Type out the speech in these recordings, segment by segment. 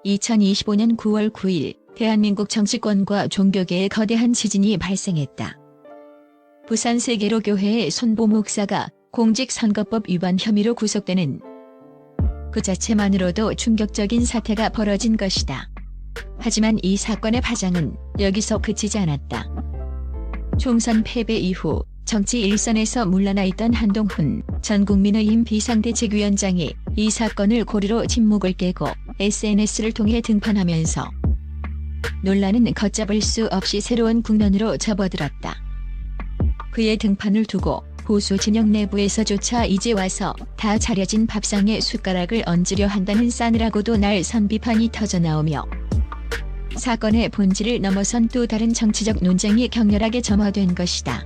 2025년 9월 9일 대한민국 정치권과 종교계에 거대한 지진이 발생했다. 부산 세계로교회의 손보 목사가 공직선거법 위반 혐의로 구속되는 그 자체만으로도 충격적인 사태가 벌어진 것이다. 하지만 이 사건의 파장은 여기서 그치지 않았다. 총선 패배 이후 정치 일선에서 물러나 있던 한동훈 전 국민의힘 비상대책위원장이 이 사건을 고리로 침묵을 깨고 SNS를 통해 등판하면서 논란은 걷잡을 수 없이 새로운 국면으로 접어들었다. 그의 등판을 두고 보수 진영 내부에서조차 이제 와서 다 차려진 밥상에 숟가락을 얹으려 한다는 싸늘하고도 날선 비판이 터져나오며 사건의 본질을 넘어선 또 다른 정치적 논쟁이 격렬하게 점화된 것이다.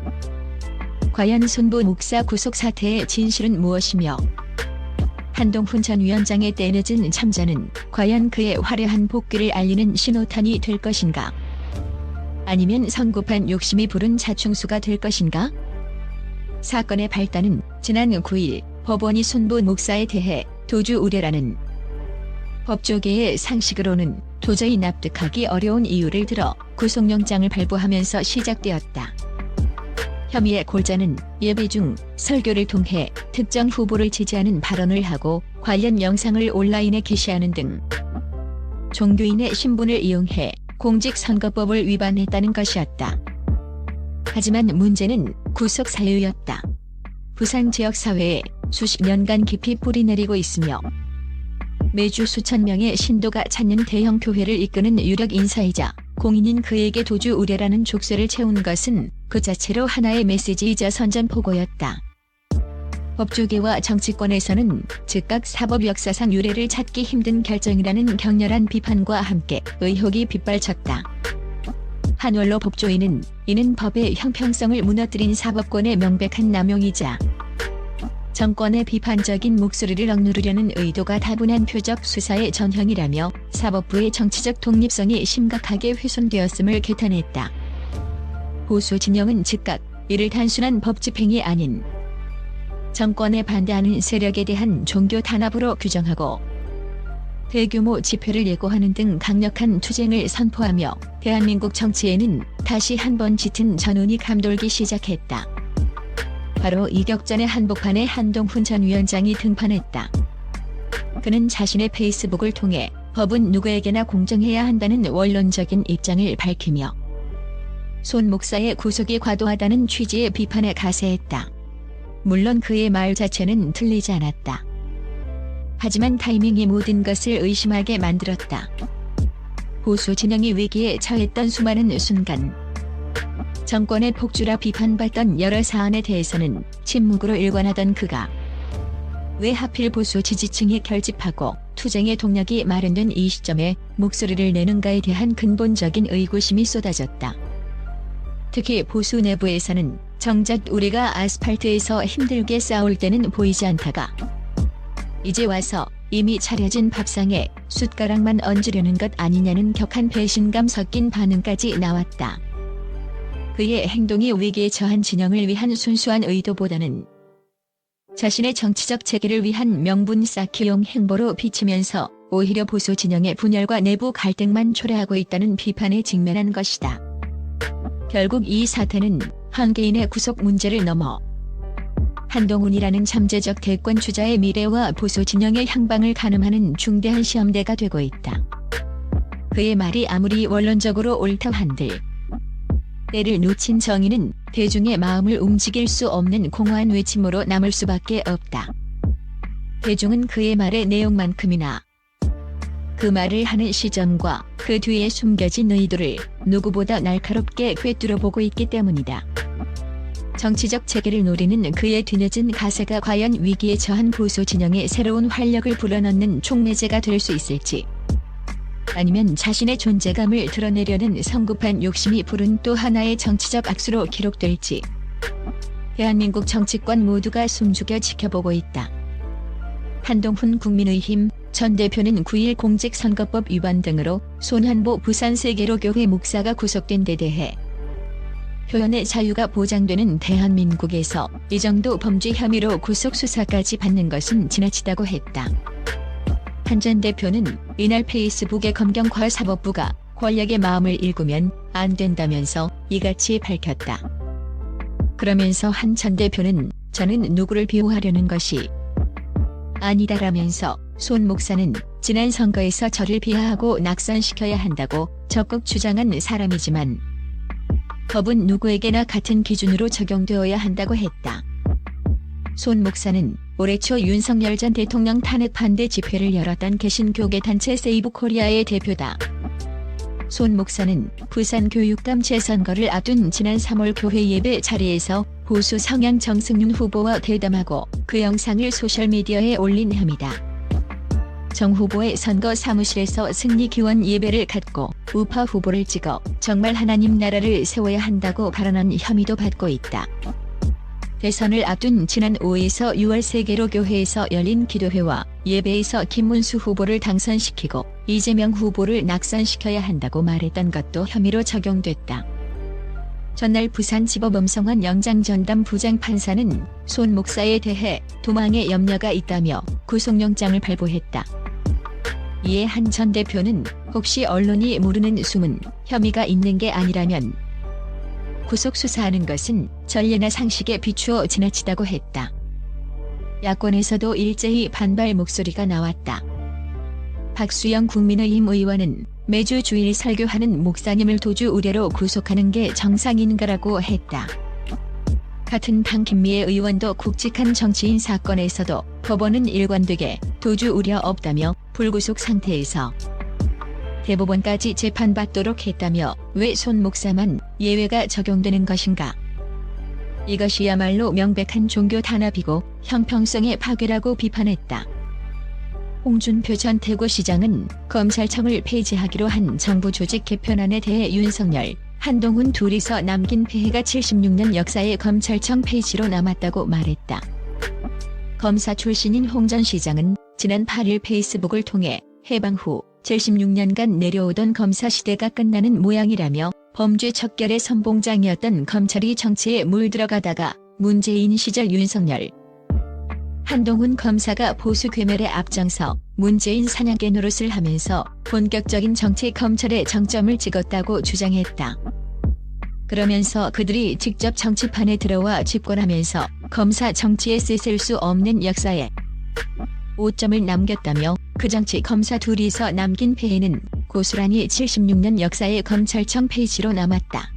과연 손보 목사 구속 사태의 진실은 무엇이며 한동훈 전 위원장의 때늦은 참전은 과연 그의 화려한 복귀를 알리는 신호탄이 될 것인가? 아니면 성급한 욕심이 부른 자충수가 될 것인가? 사건의 발단은 지난 9일 법원이 손보 목사에 대해 도주 우려라는 법조계의 상식으로는 도저히 납득하기 어려운 이유를 들어 구속영장을 발부하면서 시작되었다. 혐의의 골자는 예배 중 설교를 통해 특정 후보를 지지하는 발언을 하고 관련 영상을 온라인에 게시하는 등 종교인의 신분을 이용해 공직선거법을 위반했다는 것이었다. 하지만 문제는 구속 사유였다. 부산 지역사회에 수십 년간 깊이 뿌리내리고 있으며 매주 수천 명의 신도가 찾는 대형 교회를 이끄는 유력 인사이자 공인인 그에게 도주 우려라는 족쇄를 채운 것은 그 자체로 하나의 메시지이자 선전포고였다. 법조계와 정치권에서는 즉각 사법 역사상 유례를 찾기 힘든 결정이라는 격렬한 비판과 함께 의혹이 빗발쳤다. 한원로 법조인은 이는 법의 형평성을 무너뜨린 사법권의 명백한 남용이자 정권의 비판적인 목소리를 억누르려는 의도가 다분한 표적 수사의 전형이라며 사법부의 정치적 독립성이 심각하게 훼손되었음을 개탄했다. 보수 진영은 즉각 이를 단순한 법 집행이 아닌 정권에 반대하는 세력에 대한 종교 탄압으로 규정하고 대규모 집회를 예고하는 등 강력한 투쟁을 선포하며 대한민국 정치에는 다시 한번 짙은 전운이 감돌기 시작했다. 바로 이 격전의 한복판에 한동훈 전 위원장이 등판했다. 그는 자신의 페이스북을 통해 법은 누구에게나 공정해야 한다는 원론적인 입장을 밝히며 손 목사의 구속이 과도하다는 취지의 비판에 가세했다. 물론 그의 말 자체는 틀리지 않았다. 하지만 타이밍이 모든 것을 의심하게 만들었다. 보수 진영이 위기에 처했던 수많은 순간 정권의 폭주라 비판받던 여러 사안에 대해서는 침묵으로 일관하던 그가 왜 하필 보수 지지층이 결집하고 투쟁의 동력이 마련된 이 시점에 목소리를 내는가에 대한 근본적인 의구심이 쏟아졌다. 특히 보수 내부에서는 정작 우리가 아스팔트에서 힘들게 싸울 때는 보이지 않다가 이제 와서 이미 차려진 밥상에 숟가락만 얹으려는 것 아니냐는 격한 배신감 섞인 반응까지 나왔다. 그의 행동이 위기에 처한 진영을 위한 순수한 의도보다는 자신의 정치적 재기를 위한 명분 쌓기용 행보로 비치면서 오히려 보수 진영의 분열과 내부 갈등만 초래하고 있다는 비판에 직면한 것이다. 결국 이 사태는 한 개인의 구속 문제를 넘어 한동훈이라는 잠재적 대권 주자의 미래와 보수 진영의 향방을 가늠하는 중대한 시험대가 되고 있다. 그의 말이 아무리 원론적으로 옳다 한들 때를 놓친 정의는 대중의 마음을 움직일 수 없는 공허한 외침으로 남을 수밖에 없다. 대중은 그의 말의 내용만큼이나 그 말을 하는 시점과 그 뒤에 숨겨진 의도를 누구보다 날카롭게 꿰뚫어 보고 있기 때문이다. 정치적 재개를 노리는 그의 뒤늦은 가세가 과연 위기에 처한 보수 진영의 새로운 활력을 불어넣는 촉매제가 될 수 있을지 아니면 자신의 존재감을 드러내려는 성급한 욕심이 부른 또 하나의 정치적 악수로 기록될지 대한민국 정치권 모두가 숨죽여 지켜보고 있다. 한동훈 국민의힘 전 대표는 9일 공직선거법 위반 등으로 손한보 부산 세계로교회 목사가 구속된 데 대해 표현의 자유가 보장되는 대한민국에서 이 정도 범죄 혐의로 구속 수사까지 받는 것은 지나치다고 했다. 한 전 대표는 이날 페이스북의 검경과 사법부가 권력의 마음을 읽으면 안 된다면서 이같이 밝혔다. 그러면서 한 전 대표는 저는 누구를 비호하려는 것이 아니다라면서 손 목사는 지난 선거에서 저를 비하하고 낙선시켜야 한다고 적극 주장한 사람이지만 법은 누구에게나 같은 기준으로 적용되어야 한다고 했다. 손 목사는 올해 초 윤석열 전 대통령 탄핵 반대 집회를 열었던 개신교계 단체 세이브 코리아의 대표다. 손 목사는 부산 교육감 재선거를 앞둔 지난 3월 교회 예배 자리에서 보수 성향 정승윤 후보와 대담하고 그 영상을 소셜미디어에 올린 혐의다. 정 후보의 선거 사무실에서 승리 기원 예배를 갖고 우파 후보를 찍어 정말 하나님 나라를 세워야 한다고 발언한 혐의도 받고 있다. 대선을 앞둔 지난 5에서 6월 세계로 교회에서 열린 기도회와 예배에서 김문수 후보를 당선시키고 이재명 후보를 낙선시켜야 한다고 말했던 것도 혐의로 적용됐다. 전날 부산지법 엄성환 영장전담 부장판사는 손 목사에 대해 도망의 염려가 있다며 구속영장을 발부했다. 이에 한 전 대표는 혹시 언론이 모르는 숨은 혐의가 있는 게 아니라면 구속 수사하는 것은 전례나 상식에 비추어 지나치다고 했다. 야권에서도 일제히 반발 목소리가 나왔다. 박수영 국민의힘 의원은 매주 주일 설교하는 목사님을 도주 우려로 구속하는 게 정상인가라고 했다. 같은 당 김미애 의원도 굵직한 정치인 사건에서도 법원은 일관되게 도주 우려 없다며 불구속 상태에서 대법원까지 재판받도록 했다며 왜 손 목사만 예외가 적용되는 것인가? 이것이야말로 명백한 종교 탄압이고 형평성의 파괴라고 비판했다. 홍준표 전 대구시장은 검찰청을 폐지하기로 한 정부 조직 개편안에 대해 윤석열, 한동훈 둘이서 남긴 폐해가 76년 역사의 검찰청 폐지로 남았다고 말했다. 검사 출신인 홍 전 시장은 지난 8일 페이스북을 통해 해방 후 76년간 내려오던 검사 시대가 끝나는 모양이라며 범죄 척결의 선봉장이었던 검찰이 정치에 물들어가다가 문재인 시절 윤석열, 한동훈 검사가 보수 괴멸에 앞장서 문재인 사냥개 노릇을 하면서 본격적인 정치 검찰의 정점을 찍었다고 주장했다. 그러면서 그들이 직접 정치판에 들어와 집권하면서 검사 정치에 쓰실 수 없는 역사에 오점을 남겼다며 그 정치 검사 둘이서 남긴 폐해는 고스란히 76년 역사의 검찰청 폐지로 남았다.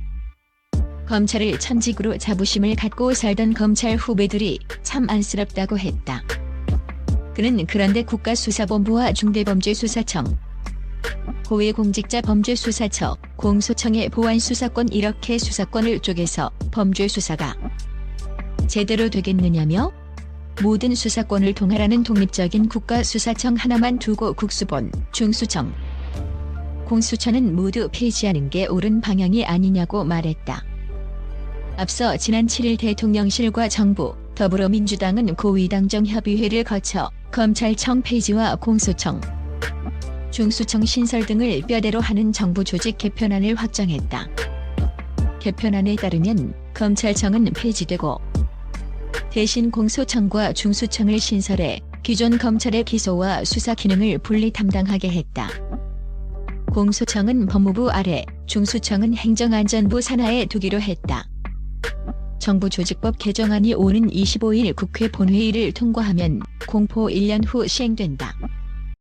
검찰을 천직으로 자부심을 갖고 살던 검찰 후배들이 참 안쓰럽다고 했다. 그는 그런데 국가수사본부와 중대범죄수사청, 고위공직자범죄수사처, 공소청의 보안수사권 이렇게 수사권을 쪼개서 범죄수사가 제대로 되겠느냐며 모든 수사권을 통할하는 독립적인 국가수사청 하나만 두고 국수본, 중수청, 공수처는 모두 폐지하는 게 옳은 방향이 아니냐고 말했다. 앞서 지난 7일 대통령실과 정부, 더불어민주당은 고위당정 협의회를 거쳐 검찰청 폐지와 공수청, 중수청 신설 등을 뼈대로 하는 정부 조직 개편안을 확정했다. 개편안에 따르면 검찰청은 폐지되고 대신 공소청과 중수청을 신설해 기존 검찰의 기소와 수사 기능을 분리 담당하게 했다. 공소청은 법무부 아래, 중수청은 행정안전부 산하에 두기로 했다. 정부 조직법 개정안이 오는 25일 국회 본회의를 통과하면 공포 1년 후 시행된다.